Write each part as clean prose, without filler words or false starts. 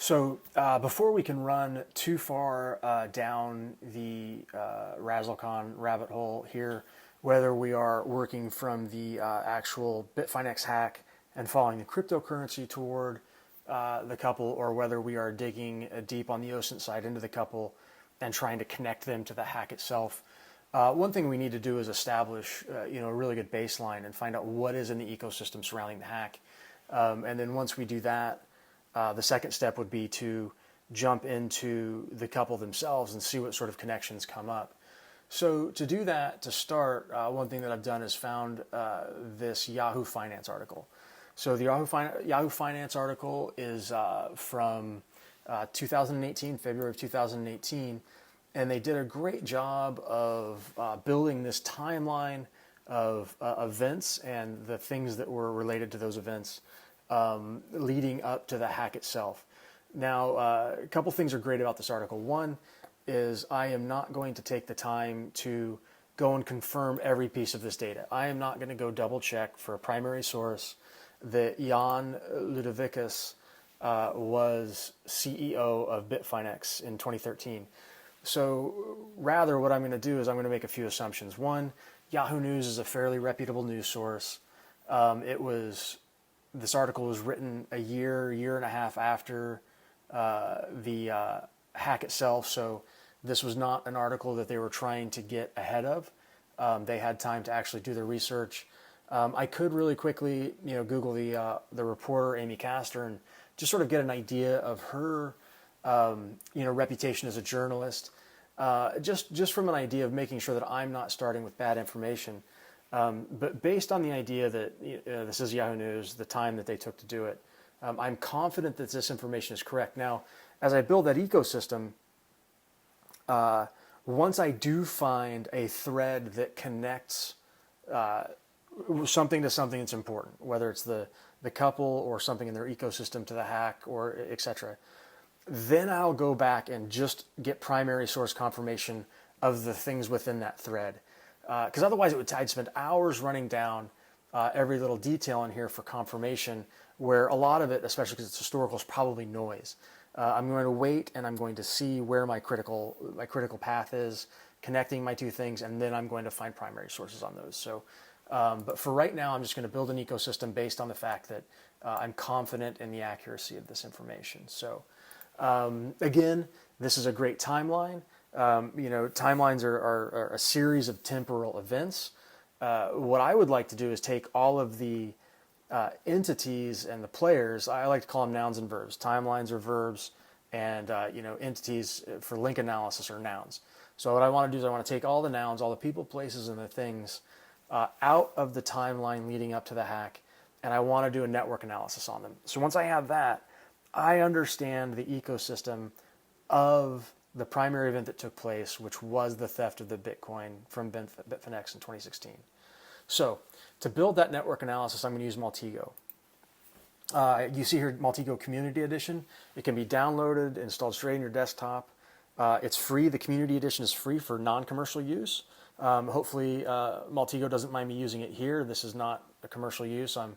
So before we can run too far down the Razzlekahn rabbit hole here, whether we are working from the actual Bitfinex hack and following the cryptocurrency toward the couple, or whether we are digging deep on the OSINT side into the couple and trying to connect them to the hack itself, one thing we need to do is establish a really good baseline and find out what is in the ecosystem surrounding the hack. And then once we do that, the second step would be to jump into the couple themselves and see what sort of connections come up. So to do that, to start, one thing that I've done is found this Yahoo Finance article. So the Yahoo Finance article is from 2018, February of 2018, and they did a great job of building this timeline of events and the things that were related to those events leading up to the hack itself. Now, a couple things are great about this article. One is I am not going to take the time to go and confirm every piece of this data. I am not going to go double check for a primary source that Jan Ludovicus was CEO of Bitfinex in 2013. So rather what I'm going to do is I'm going to make a few assumptions. One, Yahoo News is a fairly reputable news source. This article was written a year and a half after the hack itself, so this was not an article that they were trying to get ahead of. They had time to actually do their research. I could really quickly, Google the reporter Amy Castor and just sort of get an idea of her, reputation as a journalist, just from an idea of making sure that I'm not starting with bad information. But based on the idea that this is Yahoo News, the time that they took to do it, I'm confident that this information is correct. Now, as I build that ecosystem, once I do find a thread that connects something to something that's important, whether it's the couple or something in their ecosystem to the hack or etc., then I'll go back and just get primary source confirmation of the things within that thread. Because otherwise I'd spend hours running down every little detail in here for confirmation, where a lot of it, especially because it's historical, is probably noise. I'm going to wait and I'm going to see where my critical path is, connecting my two things, and then I'm going to find primary sources on those. So, but for right now, I'm just going to build an ecosystem based on the fact that I'm confident in the accuracy of this information. So, again, this is a great timeline. Timelines are a series of temporal events. What I would like to do is take all of the entities and the players. I like to call them nouns and verbs. Timelines are verbs, and entities for link analysis are nouns. So what I want to do is I want to take all the nouns, all the people, places, and the things out of the timeline leading up to the hack, and I want to do a network analysis on them. So once I have that, I understand the ecosystem of the primary event that took place, which was the theft of the Bitcoin from Bitfinex in 2016. So to build that network analysis, I'm going to use Maltego. You see here Maltego Community Edition. It can be downloaded, installed straight in your desktop. It's free. The Community Edition is free for non-commercial use. Hopefully Maltego doesn't mind me using it here. This is not a commercial use. I'm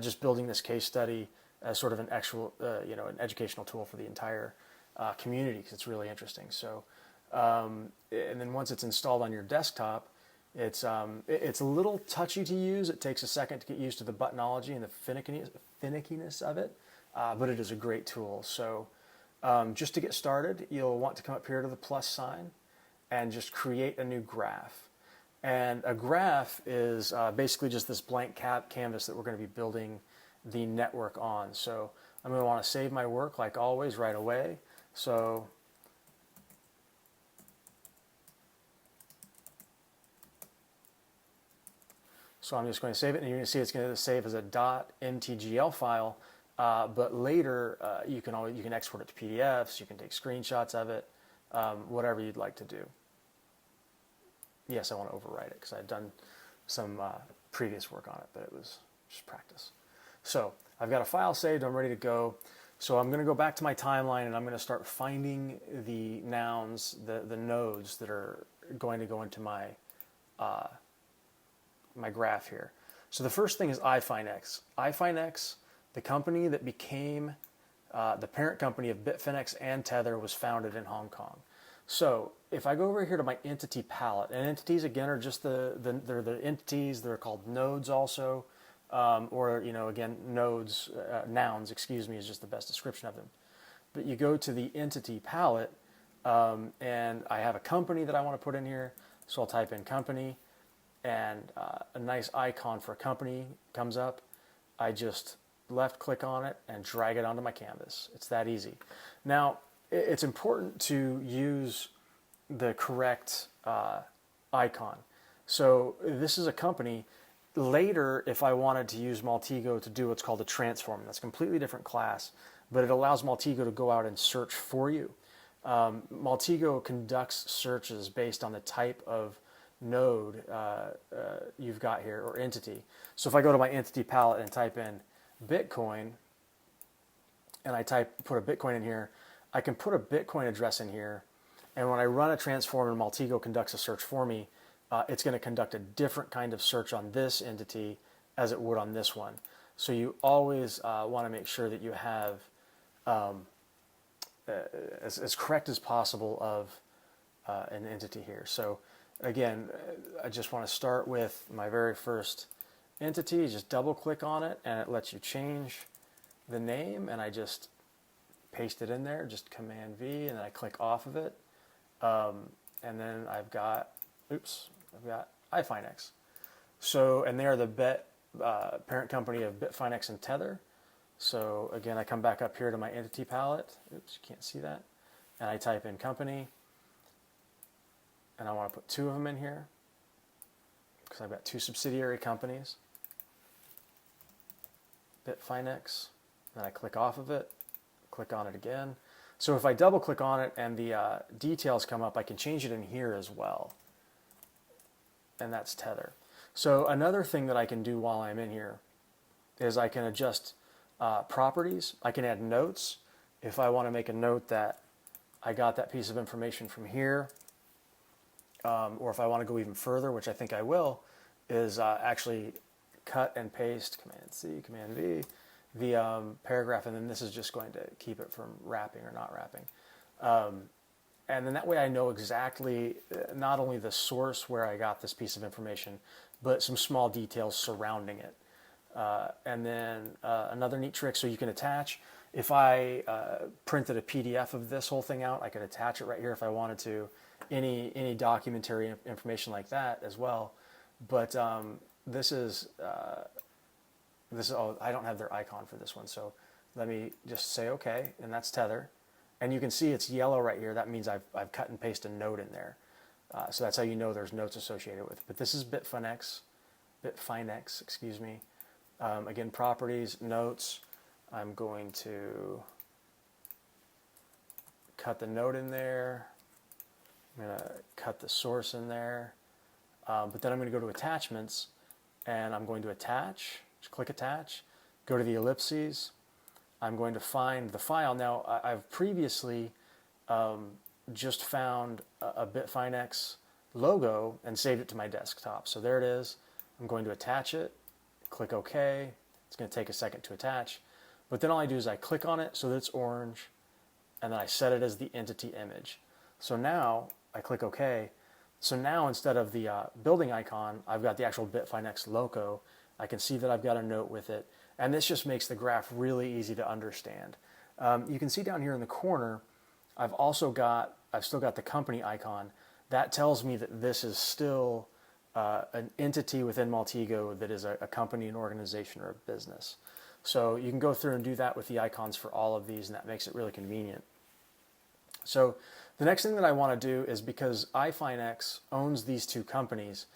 just building this case study as sort of an actual, an educational tool for the entire community, because it's really interesting. So, and then once it's installed on your desktop, it's a little touchy to use. It takes a second to get used to the buttonology and the finickiness of it, but it is a great tool. So, just to get started, you'll want to come up here to the plus sign and just create a new graph. And a graph is basically just this blank canvas that we're going to be building the network on. So I'm going to want to save my work like always right away. So I'm just going to save it, and you're going to see it's going to save as a .mtgl file. But later you can export it to PDFs. You can take screenshots of it, whatever you'd like to do. Yes, I want to overwrite it because I've done some previous work on it, but it was just practice. So I've got a file saved. I'm ready to go. So I'm going to go back to my timeline, and I'm going to start finding the nouns, the nodes that are going to go into my my graph here. So the first thing is iFinex. iFinex, the company that became The parent company of Bitfinex and Tether was founded in Hong Kong. So if I go over here to my entity palette, and entities again are just they're the entities. They're called nodes also, or again nodes, nouns. Excuse me, is just the best description of them. But you go to the entity palette, and I have a company that I want to put in here. So I'll type in company, and a nice icon for a company comes up. I just left click on it and drag it onto my canvas. It's that easy. Now, it's important to use the correct icon. So this is a company. Later, if I wanted to use Maltego to do what's called a transform, that's a completely different class, but it allows Maltego to go out and search for you. Maltego conducts searches based on the type of node you've got here, or entity. So if I go to my entity palette and type in Bitcoin, and I put a Bitcoin in here, I can put a Bitcoin address in here, and when I run a transform and Maltego conducts a search for me, it's going to conduct a different kind of search on this entity as it would on this one. So you always want to make sure that you have as correct as possible of an entity here. So again, I just want to start with my very first entity. Just double click on it and it lets you change the name, and I just paste it in there, just Command V, and then I click off of it. And then I've got iFinex. So, and they are the parent company of Bitfinex and Tether. So again, I come back up here to my entity palette. Oops, you can't see that. And I type in company. And I want to put two of them in here because I've got two subsidiary companies. Bitfinex. Then I click off of it, click on it again. So if I double click on it and the details come up, I can change it in here as well. And that's Tether. So another thing that I can do while I'm in here is I can adjust properties. I can add notes. If I want to make a note that I got that piece of information from here, or if I want to go even further, which I think I will, is actually cut and paste, Command C, Command V, the paragraph, and then this is just going to keep it from wrapping or not wrapping. And then that way I know exactly not only the source where I got this piece of information, but some small details surrounding it. And then another neat trick, so you can attach. If I printed a PDF of this whole thing out, I could attach it right here if I wanted to. Any documentary information like that as well. But this is I don't have their icon for this one, so let me just say okay, and that's Tether. And you can see it's yellow right here. That means I've cut and pasted a note in there. So that's how you know there's notes associated with. But this is Bitfinex, excuse me. Again, properties, notes. I'm going to cut the note in there. I'm going to cut the source in there. But then I'm going to go to attachments, and I'm going to attach. Just click attach. Go to the ellipses. I'm going to find the file. Now, I've previously just found a Bitfinex logo and saved it to my desktop. So there it is. I'm going to attach it. Click OK. It's going to take a second to attach. But then all I do is I click on it so that it's orange, and then I set it as the entity image. So now I click OK. So now instead of the building icon, I've got the actual Bitfinex logo. I can see that I've got a note with it. And this just makes the graph really easy to understand. You can see down here in the corner, I've still got the company icon. That tells me that this is still an entity within Maltego that is a company, an organization, or a business. So you can go through and do that with the icons for all of these, and that makes it really convenient. So the next thing that I want to do is, because iFinex owns these two companies,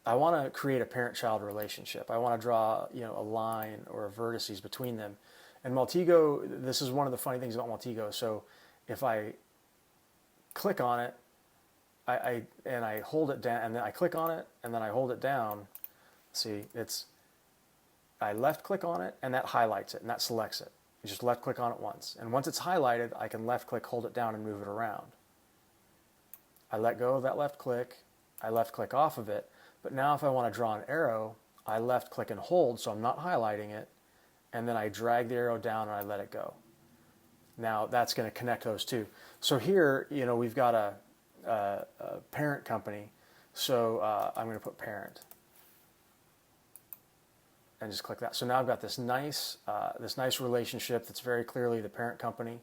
I want to create a parent-child relationship. I want to draw, a line or vertices between them. And Maltego, this is one of the funny things about Maltego. So if I click on it, I hold it down, and then I click on it, and then I hold it down. See, I left click on it, and that highlights it, and that selects it. You just left click on it once. And once it's highlighted, I can left click, hold it down, and move it around. I let go of that left click. I left click off of it. But now if I want to draw an arrow, I left click and hold, so I'm not highlighting it, and then I drag the arrow down and I let it go. Now that's going to connect those two. So here, we've got a parent company. So I'm going to put parent and just click that. So now I've got this nice relationship that's very clearly the parent company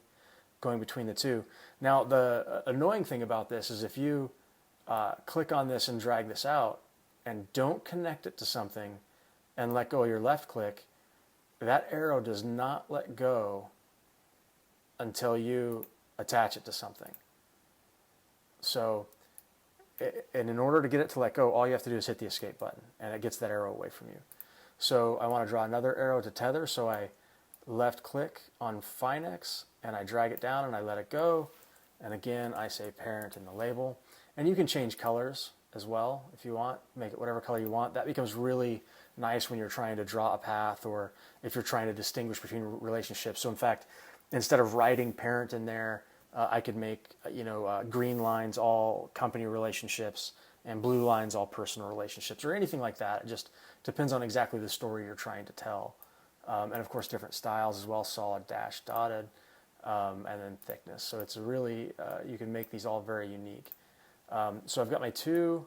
going between the two. Now the annoying thing about this is if you click on this and drag this out and don't connect it to something and let go of your left click, that arrow does not let go until you attach it to something. So, and in order to get it to let go, all you have to do is hit the escape button and it gets that arrow away from you. So I want to draw another arrow to tether, so I left click on Finex and I drag it down and I let it go. And again, I say parent in the label. And you can change colors as well if you want, make it whatever color you want. That becomes really nice when you're trying to draw a path or if you're trying to distinguish between relationships. So in fact, instead of writing parent in there, I could make green lines all company relationships and blue lines all personal relationships or anything like that. It just depends on exactly the story you're trying to tell. And of course different styles as well, solid, dash, dotted, and then thickness. So it's really, you can make these all very unique. So I've got my two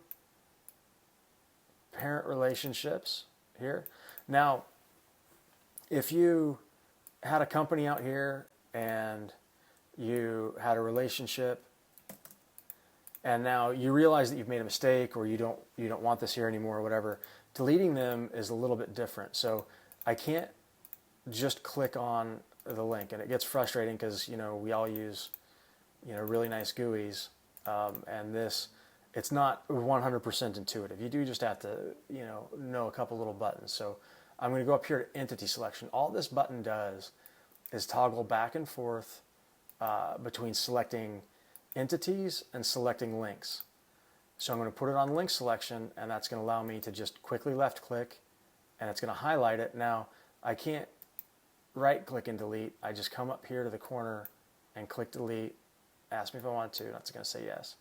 parent relationships here. Now, if you had a company out here and you had a relationship and now you realize that you've made a mistake or you don't want this here anymore or whatever, deleting them is a little bit different. So I can't just click on the link, and it gets frustrating because we all use really nice GUIs, and it's not 100% intuitive. You do just have to know a couple little buttons. So I'm going to go up here to entity selection. All this button does is toggle back and forth between selecting entities and selecting links. So I'm going to put it on link selection, and that's going to allow me to just quickly left click, and it's going to highlight it. Now I can't right click and delete. I just come up here to the corner and click delete. Ask me if I want to, and it's going to say yes.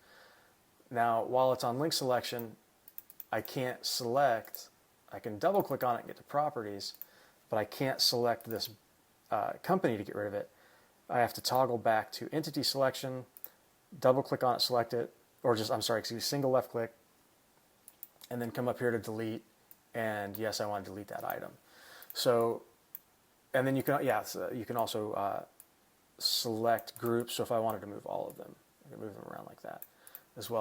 Now while it's on link selection, I can't select. I can double click on it and get to properties, but I can't select this company to get rid of it. I have to toggle back to entity selection, double click on it, select it, or single left click, and then come up here to delete, and yes, I want to delete that item. So, and then you can also select groups. So if I wanted to move all of them, I can move them around like that.